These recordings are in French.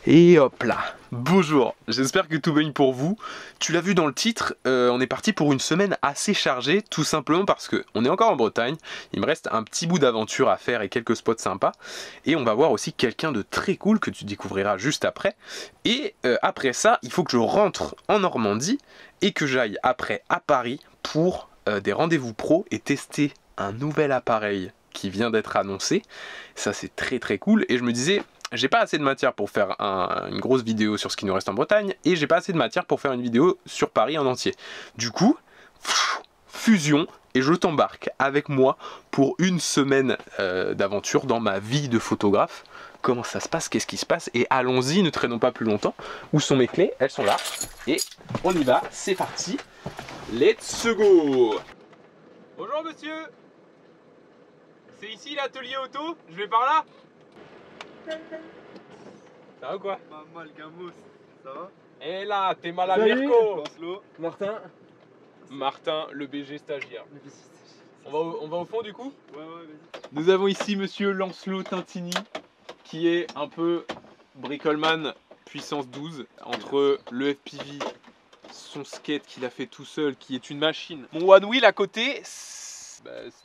Et hop là, bonjour, j'espère que tout va bien pour vous. Tu l'as vu dans le titre, on est parti pour une semaine assez chargée, tout simplement parce que on est encore en Bretagne, il me reste un petit bout d'aventure à faire et quelques spots sympas. Et on va voir aussi quelqu'un de très cool que tu découvriras juste après. Et après ça, il faut que je rentre en Normandie et que j'aille après à Paris pour des rendez-vous pro et tester un nouvel appareil qui vient d'être annoncé. Ça c'est très très cool et je me disais... J'ai pas assez de matière pour faire une grosse vidéo sur ce qui nous reste en Bretagne et j'ai pas assez de matière pour faire une vidéo sur Paris en entier. Du coup, fusion et je t'embarque avec moi pour une semaine d'aventure dans ma vie de photographe. Comment ça se passe, qu'est-ce qui se passe et allons-y, ne traînons pas plus longtemps. Où sont mes clés? Elles sont là et on y va, c'est parti. Let's go! Bonjour monsieur! C'est ici l'atelier auto? Je vais par là? Ça va ou quoi? Pas mal Gamos, ça va? Et là, t'es mal à Mirko! Martin. Martin, le BG stagiaire. On va au fond du coup? Ouais, vas-y. Nous avons ici monsieur Lancelot Tintini, qui est un peu bricolman puissance 12, entre le FPV, son skate qu'il a fait tout seul, qui est une machine. Mon One Wheel à côté,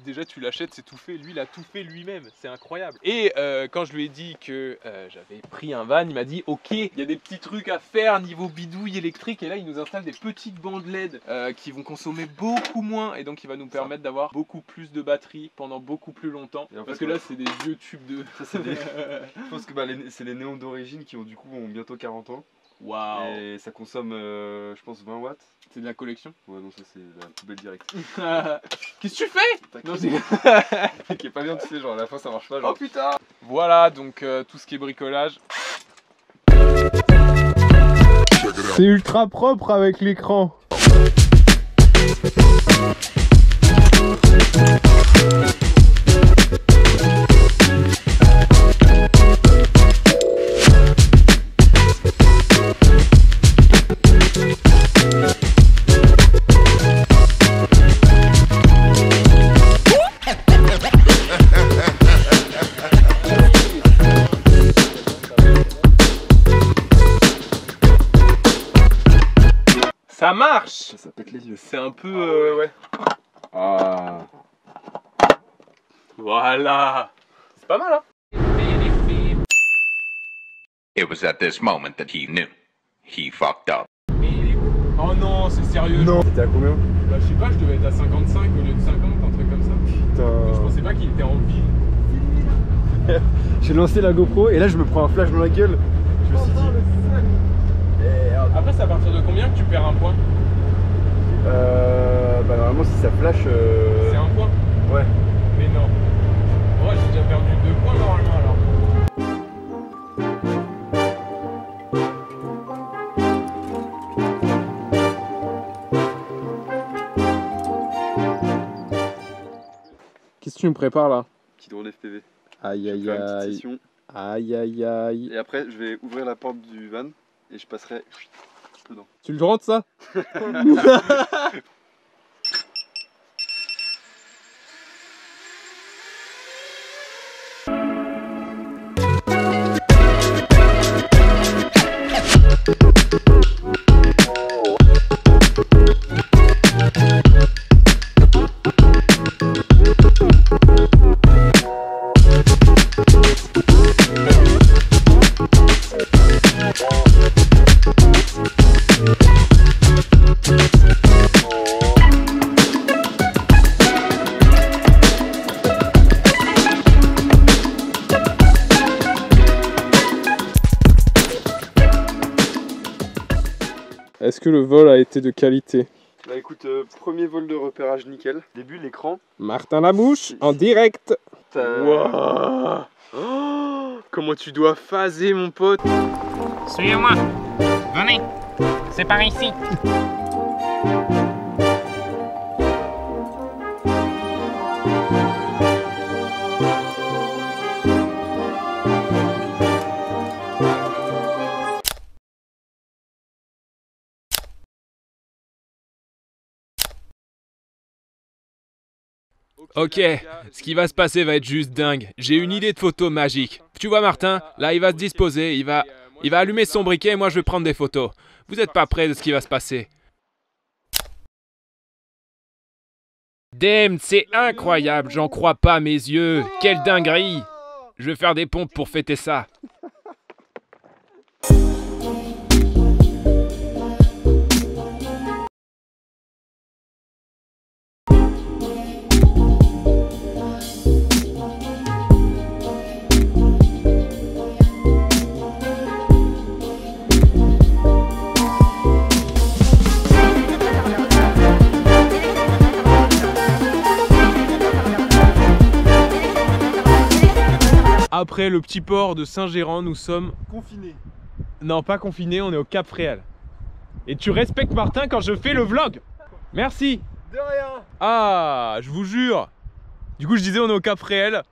déjà tu l'achètes, c'est tout fait, lui il a tout fait lui-même, c'est incroyable. Et quand je lui ai dit que j'avais pris un van, il m'a dit ok, il y a des petits trucs à faire niveau bidouille électrique, et là il nous installe des petites bandes LED qui vont consommer beaucoup moins, et donc il va nous permettre d'avoir beaucoup plus de batterie pendant beaucoup plus longtemps. Et en parce fait, que là c'est des vieux tubes de... Ça, c'est des... Je pense que c'est les néons d'origine qui ont du coup bientôt 40 ans. Waouh. Et ça consomme, je pense, 20 watts. C'est de la collection. Ouais, non, ça c'est la poubelle directe. Qu'est-ce que tu fais? Non, Qui est pas bien, tu sais, genre à la fin ça marche pas. Genre. Oh putain. Voilà, donc tout ce qui est bricolage. C'est ultra propre avec l'écran. Ça marche. Ça pète les yeux. C'est un peu... ouais. Ah. Voilà. C'est pas mal, hein. It was at this moment that he knew. He fucked up. Oh non, c'est sérieux. Non. T'es à combien? Bah je sais pas, je devais être à 55 au lieu de 50, un truc comme ça. Putain. Je pensais pas qu'il était en ville. J'ai lancé la GoPro et là je me prends un flash dans la gueule. Je me suis dit. Après c'est à partir de combien que tu perds un point? Bah normalement si ça flash. C'est un point? Ouais. Mais non. Ouais, j'ai déjà perdu 2 points normalement alors. Qu'est-ce que tu me prépares là? Petit drone FPV. Aïe Je vais aïe faire une petite aïe. session. Aïe aïe aïe. Et après je vais ouvrir la porte du van et je passerai dedans. Tu le rentres ça? Est-ce que le vol a été de qualité? Bah écoute, premier vol de repérage nickel. Début l'écran. Martin Labouche en direct. Wow. Oh, comment tu dois phaser mon pote. Suivez-moi. Venez. C'est par ici. Ok, ce qui va se passer va être juste dingue. J'ai une idée de photo magique. Tu vois Martin, là il va se disposer, il va Il va allumer son briquet et moi je vais prendre des photos. Vous êtes pas prêts de ce qui va se passer. Damn, c'est incroyable, j'en crois pas mes yeux. Quelle dinguerie. Je vais faire des pompes pour fêter ça. Après le petit port de Saint-Géran, nous sommes Confiné. Non, pas confinés, on est au Cap Fréhel. Et tu respectes Martin quand je fais le vlog. Merci. De rien. Ah, je vous jure. Du coup, je disais on est au Cap Fréhel.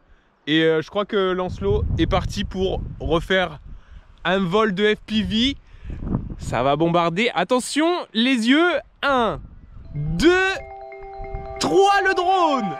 Et je crois que Lancelot est parti pour refaire un vol de FPV. Ça va bombarder. Attention, les yeux. 1, 2, 3, le drone.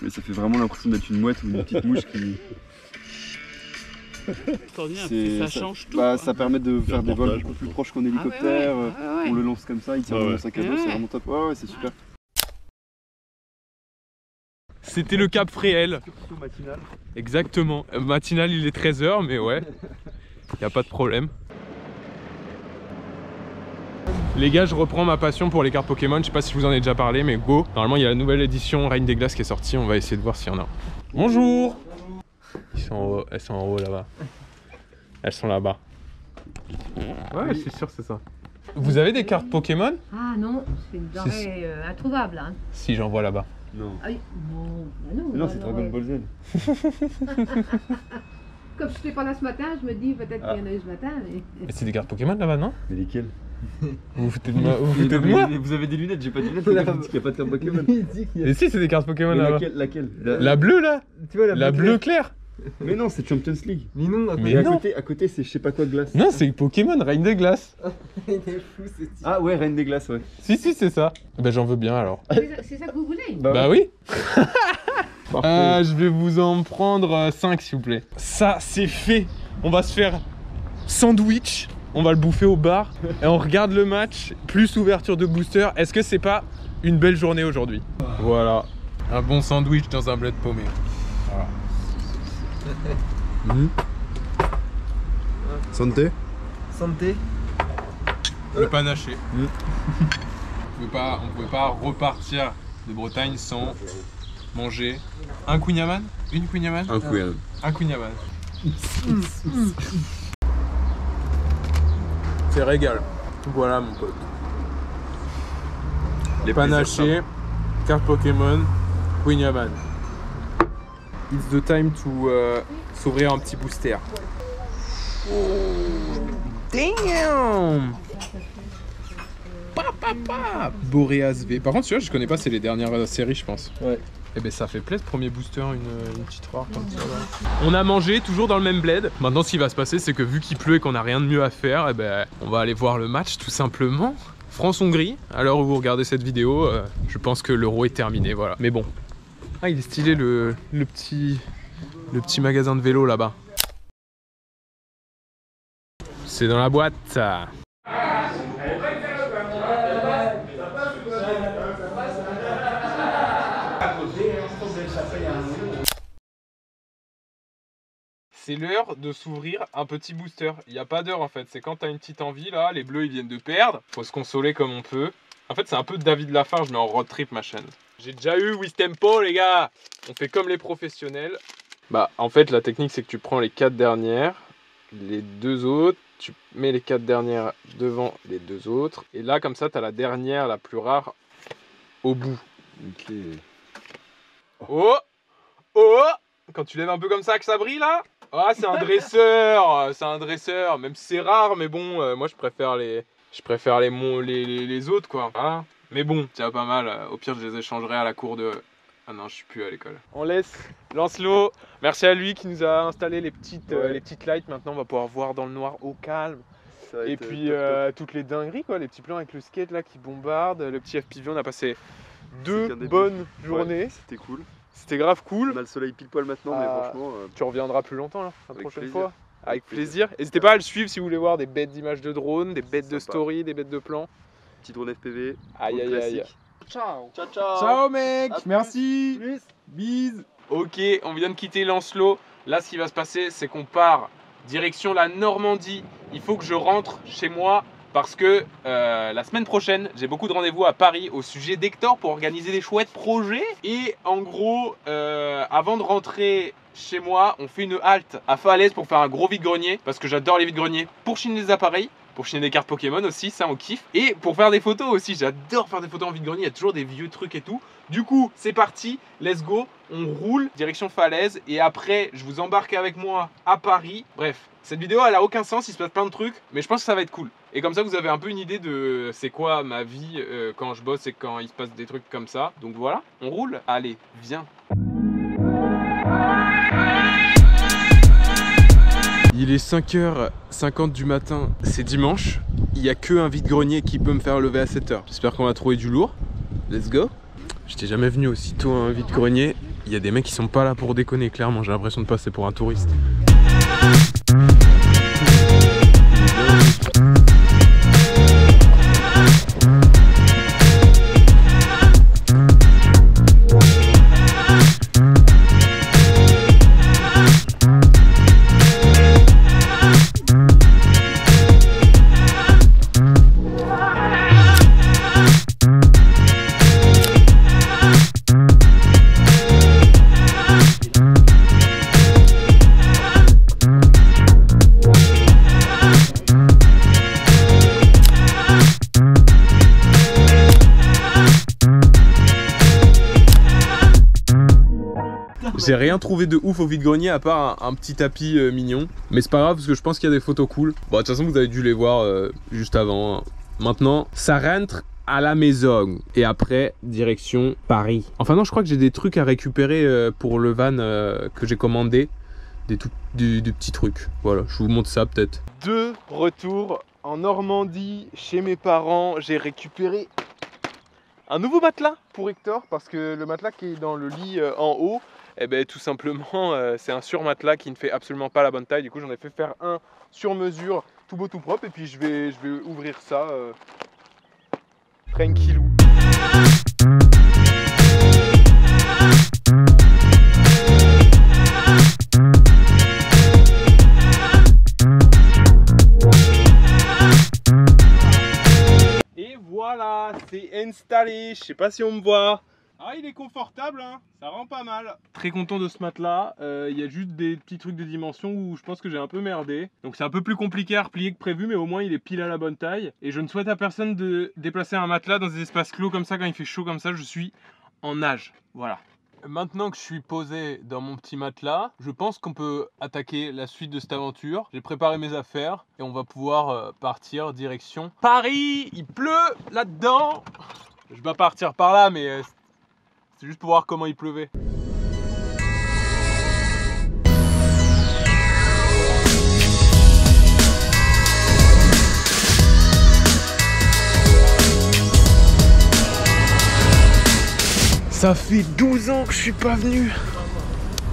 Mais ça fait vraiment l'impression d'être une mouette ou une petite mouche qui... Ça change tout. Bah, ça permet de faire des vols beaucoup plus proches qu'en hélicoptère. On le lance comme ça, il tire dans le sac à dos, c'est vraiment top. Ouais, c'est super. C'était le Cap Fréhel. Matinal. Exactement. Matinal, il est 13 h, mais ouais, y a pas de problème. Les gars, je reprends ma passion pour les cartes Pokémon. Je sais pas si je vous en ai déjà parlé, mais go. Normalement, il y a la nouvelle édition Reine des Glaces qui est sortie. On va essayer de voir s'il y en a. Bonjour. Ils sont en haut, elles sont en haut là-bas. Elles sont là-bas. Ouais, c'est sûr, c'est ça. Vous avez des cartes Pokémon? Ah non, c'est une denrée introuvable. Hein. Si, j'en vois là-bas. Non. Ah oui, non, Non, c'est Dragon Ball Z. Comme je n'étais pas là ce matin, je me dis peut-être qu'il y en a eu ce matin. Mais... Et c'est des cartes Pokémon là-bas, non? Mais lesquelles? Vous vous foutez de moi? Vous vous foutez de moi? Vous avez des lunettes, j'ai pas de lunettes, il dit qu'il n'y a pas de carte Pokémon. Et si, c'est des cartes Pokémon là-bas. Laquelle? La bleue là? Tu vois, La bleue claire? Mais non, c'est Champions League. Mais non, Mais non. À côté c'est je sais pas quoi de glace. Non, c'est Pokémon Reine des Glaces. il est fou ce type. Ah ouais, Reine des Glaces, ouais. Si, c'est ça. Ben j'en veux bien alors. C'est ça que vous voulez? Bah oui. Parfait. Je vais vous en prendre 5 s'il vous plaît. Ça, c'est fait. On va se faire sandwich. On va le bouffer au bar. Et on regarde le match. Plus ouverture de booster. Est-ce que c'est pas une belle journée aujourd'hui? Voilà. Un bon sandwich dans un bled paumé. Voilà. Santé. Santé. Le panaché. On pouvait pas repartir de Bretagne sans manger un kouign-amann. Une kouign-amann. Un coup, Un kouign-amann. C'est régal. Voilà mon pote. Les panachés, carte Pokémon, kouign-amann. It's the time to s'ouvrir un petit booster. Oh, damn! Boreas V. Par contre, celui-là, je connais pas, c'est les dernières séries, je pense. Ouais. Et ben ça fait plaisir, premier booster, une petite rare comme ça. Là. On a mangé toujours dans le même bled. Maintenant, ce qui va se passer, c'est que vu qu'il pleut et qu'on a rien de mieux à faire, et ben on va aller voir le match tout simplement. France-Hongrie, à l'heure où vous regardez cette vidéo, je pense que l'Euro est terminé, voilà. Mais bon. Ah, il est stylé le petit magasin de vélo là-bas. C'est dans la boîte. C'est l'heure de s'ouvrir un petit booster. Il n'y a pas d'heure en fait, c'est quand tu as une petite envie là, les bleus ils viennent de perdre, faut se consoler comme on peut. En fait c'est un peu David Lafarge mais en road trip ma chaîne. J'ai déjà eu Wistempo les gars. On fait comme les professionnels. Bah en fait la technique c'est que tu prends les 4 dernières les 2 autres, tu mets les 4 dernières devant les 2 autres, et là comme ça tu as la dernière, la plus rare, au bout. Ok. Oh, oh, quand tu lèves un peu comme ça que ça brille là, ah c'est un dresseur, même si c'est rare, mais bon, moi je préfère les autres quoi. Voilà. Mais bon, c'est pas mal, au pire je les échangerai à la cour de... Ah non, je suis plus à l'école. On laisse Lancelot. Merci à lui qui nous a installé les petites lights. Maintenant, on va pouvoir voir dans le noir au calme. Et puis toutes les dingueries, quoi. Les petits plans avec le skate là qui bombarde. Le petit FPV, on a passé 2 bonnes journées. Ouais, c'était cool. C'était grave cool. On a le soleil pile poil maintenant, mais franchement. Tu reviendras plus longtemps là, la prochaine fois. Avec plaisir. plaisir. N'hésitez pas à le suivre si vous voulez voir des bêtes d'images de drone, des bêtes de story, des bêtes de plans. Petit drone FPV. Aïe aïe aïe. Ciao. Ciao ciao. Ciao mec, À plus. merci. Plus. Bise. Ok, on vient de quitter Lancelot. Là, ce qui va se passer, c'est qu'on part direction la Normandie. Il faut que je rentre chez moi parce que la semaine prochaine, j'ai beaucoup de rendez-vous à Paris au sujet d'Hector pour organiser des chouettes projets. Et en gros, avant de rentrer chez moi, on fait une halte à Falaise pour faire un gros vide-grenier parce que j'adore les vide-greniers pour chiner des appareils. Pour chiner des cartes Pokémon aussi, ça on kiffe. Et pour faire des photos aussi, j'adore faire des photos en vide-grenier, il y a toujours des vieux trucs et tout. Du coup, c'est parti, let's go, on roule direction Falaise. Et après, je vous embarque avec moi à Paris. Bref, cette vidéo elle a aucun sens, il se passe plein de trucs, mais je pense que ça va être cool. Et comme ça, vous avez un peu une idée de c'est quoi ma vie quand je bosse et quand il se passe des trucs comme ça. Donc voilà, on roule, allez, viens. Il est 5h50 du matin, c'est dimanche. Il n'y a que un vide-grenier qui peut me faire lever à 7h. J'espère qu'on va trouver du lourd. Let's go. J'étais jamais venu aussitôt à un vide-grenier. Il y a des mecs qui sont pas là pour déconner, clairement. J'ai l'impression de passer pour un touriste. J'ai rien trouvé de ouf au vide-grenier à part un petit tapis mignon. Mais c'est pas grave parce que je pense qu'il y a des photos cool. Bon, de toute façon, vous avez dû les voir juste avant. Maintenant, ça rentre à la maison. Et après, direction Paris. Enfin non, je crois que j'ai des trucs à récupérer pour le van que j'ai commandé. Des petits trucs. Voilà, je vous montre ça peut-être. De retour en Normandie, chez mes parents. J'ai récupéré un nouveau matelas pour Hector. Parce que le matelas qui est dans le lit en haut, eh ben, tout simplement, c'est un surmatelas qui ne fait absolument pas la bonne taille. Du coup, j'en ai fait faire un sur mesure, tout beau, tout propre. Et puis, je vais ouvrir ça tranquillou. Et voilà, c'est installé. Je sais pas si on me voit. Ah, il est confortable, hein, ça rend pas mal. Très content de ce matelas. Il y a juste des petits trucs de dimension où je pense que j'ai un peu merdé. Donc c'est un peu plus compliqué à replier que prévu, mais au moins il est pile à la bonne taille. Et je ne souhaite à personne de déplacer un matelas dans des espaces clos comme ça quand il fait chaud comme ça. Je suis en nage. Voilà. Maintenant que je suis posé dans mon petit matelas, je pense qu'on peut attaquer la suite de cette aventure. J'ai préparé mes affaires et on va pouvoir partir direction Paris. Il pleut là-dedans. Je vais pas partir par là, mais c'est juste pour voir comment il pleuvait. Ça fait 12 ans que je suis pas venu.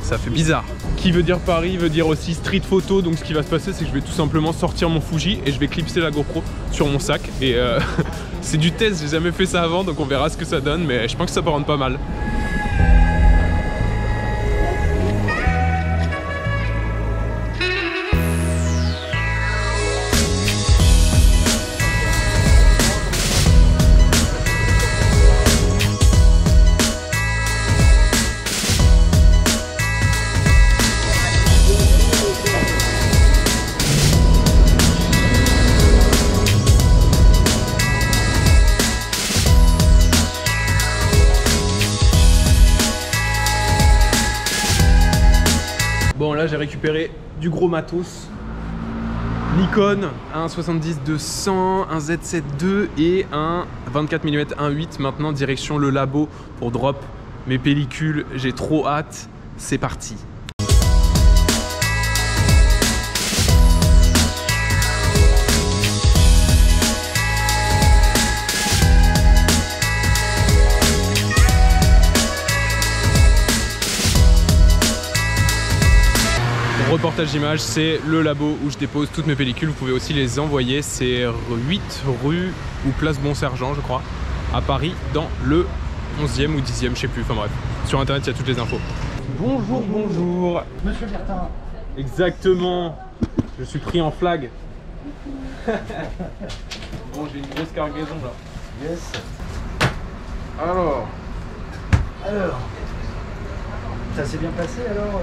Ça fait bizarre. Qui veut dire Paris veut dire aussi street photo. Donc ce qui va se passer, c'est que je vais tout simplement sortir mon Fuji et je vais clipser la GoPro sur mon sac. Et c'est du test, j'ai jamais fait ça avant, donc on verra ce que ça donne. Mais je pense que ça peut rendre pas mal. récupéré du gros matos. Nikon, un 70-200, un Z7 II et un 24 mm 1.8. Maintenant, direction le labo pour drop mes pellicules. J'ai trop hâte. C'est parti. Reportage d'image, c'est le labo où je dépose toutes mes pellicules. Vous pouvez aussi les envoyer. C'est 8 rue ou place Bon-Sergent, je crois, à Paris, dans le 11e ou 10e, je sais plus. Enfin bref, sur internet, il y a toutes les infos. Bonjour, bonjour. Monsieur Bertin. Exactement. Je suis pris en flag. Bon, j'ai une grosse cargaison là. Yes. Alors, ça s'est bien passé alors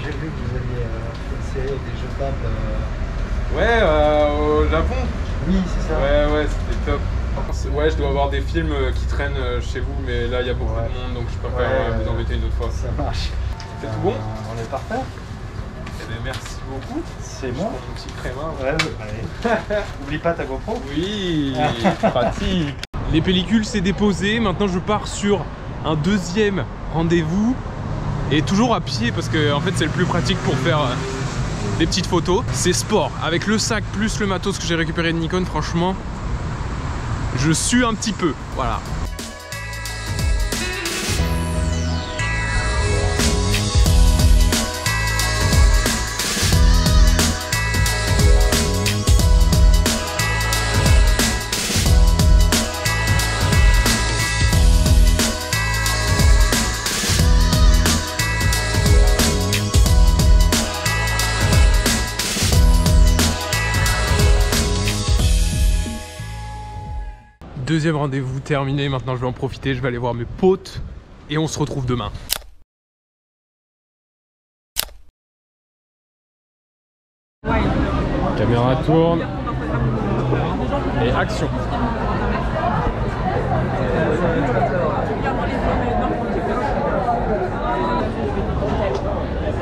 j'ai vu que vous aviez fait une série des jeux de table. Ouais, au Japon. Oui, c'est ça. Ouais, c'était top. Ouais, je dois avoir des films qui traînent chez vous, mais là il y a beaucoup de monde, donc je préfère vous embêter une autre fois. Ça marche. C'est tout bon? On est parfait. Eh bien, merci beaucoup. C'est bon. Mon petit crémin. Ouais, allez. Oublie pas ta GoPro. Oui, pratique. Les pellicules, c'est déposé. Maintenant, je pars sur un deuxième rendez-vous. Et toujours à pied, parce que en fait, c'est le plus pratique pour faire des petites photos. C'est sport. Avec le sac plus le matos que j'ai récupéré de Nikon, franchement, je sue un petit peu. Voilà. Deuxième rendez-vous terminé, maintenant je vais en profiter, je vais aller voir mes potes et on se retrouve demain. Caméra tourne et action.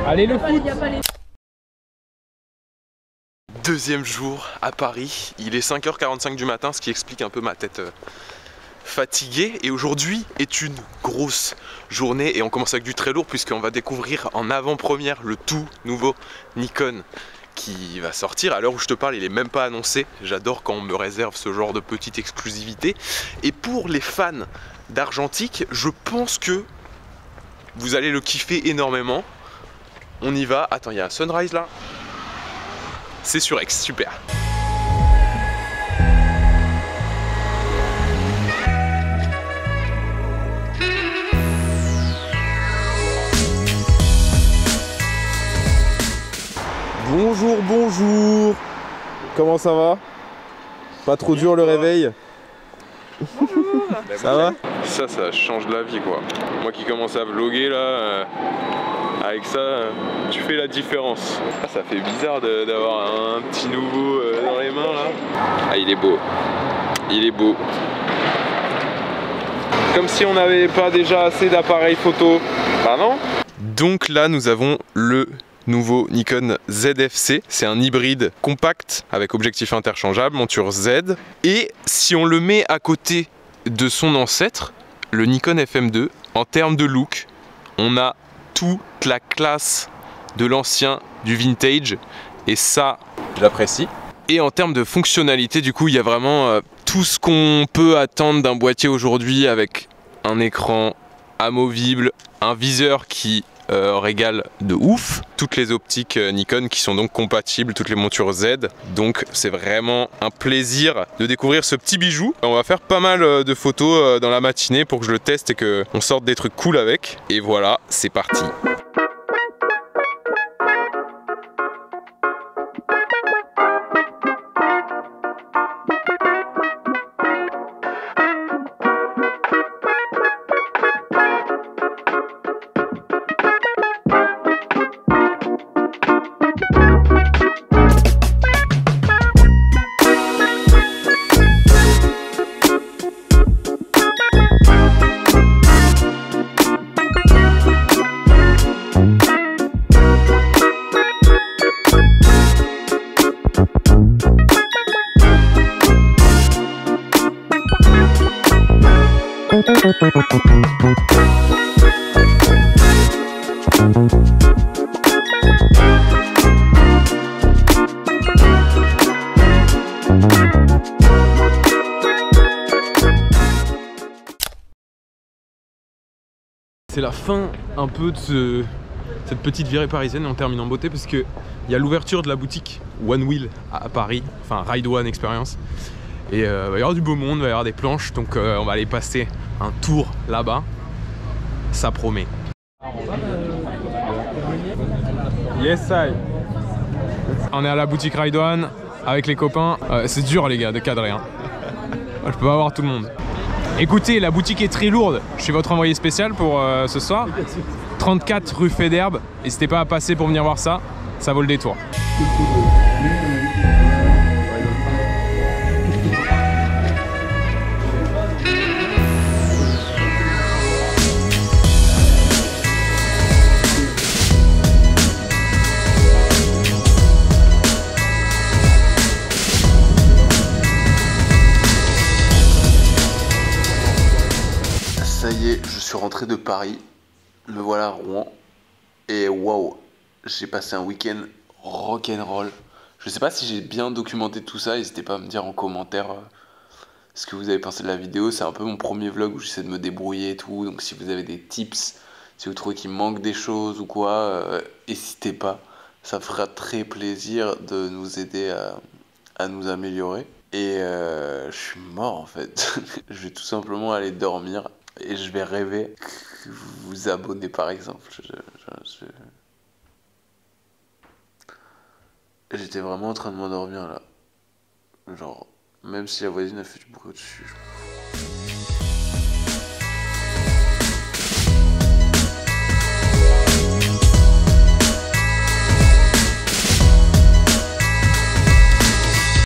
Allez le foot! Deuxième jour à Paris, il est 5h45 du matin, ce qui explique un peu ma tête fatiguée. Et aujourd'hui est une grosse journée et on commence avec du très lourd puisqu'on va découvrir en avant-première le tout nouveau Nikon qui va sortir. À l'heure où je te parle, il est même pas annoncé. J'adore quand on me réserve ce genre de petite exclusivité. Et pour les fans d'argentique, je pense que vous allez le kiffer énormément. On y va. Attends, il y a un sunrise là. C'est sur Aix, super. Bonjour, bonjour. Comment ça va? Pas trop dur le réveil? Ça va? Ça change la vie quoi. Moi qui commence à vlogger là, avec ça, tu fais la différence. Ah, ça fait bizarre d'avoir un petit nouveau dans les mains là. Ah, il est beau. Il est beau. Comme si on n'avait pas déjà assez d'appareils photo. Bah non. Donc là, nous avons le nouveau Nikon ZFC. C'est un hybride compact avec objectif interchangeable, monture Z. Et si on le met à côté de son ancêtre, le Nikon FM2, en termes de look, on a toute la classe de l'ancien, du vintage, et ça, j'apprécie. Et en termes de fonctionnalité, du coup, il y a vraiment tout ce qu'on peut attendre d'un boîtier aujourd'hui, avec un écran amovible, un viseur qui régale de ouf, toutes les optiques Nikon qui sont donc compatibles, toutes les montures Z, donc c'est vraiment un plaisir de découvrir ce petit bijou. On va faire pas mal de photos dans la matinée pour que je le teste et qu'on sorte des trucs cool avec, et voilà, c'est parti. C'est la fin un peu de cette petite virée parisienne et on termine en beauté parce qu'il y a l'ouverture de la boutique One Wheel à Paris, enfin Ride One Experience. Et il va y avoir du beau monde, il va y avoir des planches, donc on va aller passer un tour là-bas. Ça promet. Yes, I. On est à la boutique Ride One avec les copains. C'est dur les gars de cadrer. Hein. Je peux pas avoir tout le monde. Écoutez, la boutique est très lourde. Je suis votre envoyé spécial pour ce soir. 34 rue Faidherbe. N'hésitez pas à passer pour venir voir ça. Ça vaut le détour. Ça y est, je suis rentré de Paris, me voilà à Rouen, et waouh, j'ai passé un week-end rock'n'roll. Je sais pas si j'ai bien documenté tout ça, n'hésitez pas à me dire en commentaire ce que vous avez pensé de la vidéo. C'est un peu mon premier vlog où j'essaie de me débrouiller et tout, donc si vous avez des tips, si vous trouvez qu'il manque des choses ou quoi, n'hésitez pas, ça fera très plaisir de nous aider à nous améliorer. Et je suis mort en fait, je vais tout simplement aller dormir. Et je vais rêver que vous vous abonnez par exemple. J'étais vraiment en train de m'endormir là. Genre, même si la voisine a fait du bruit au-dessus.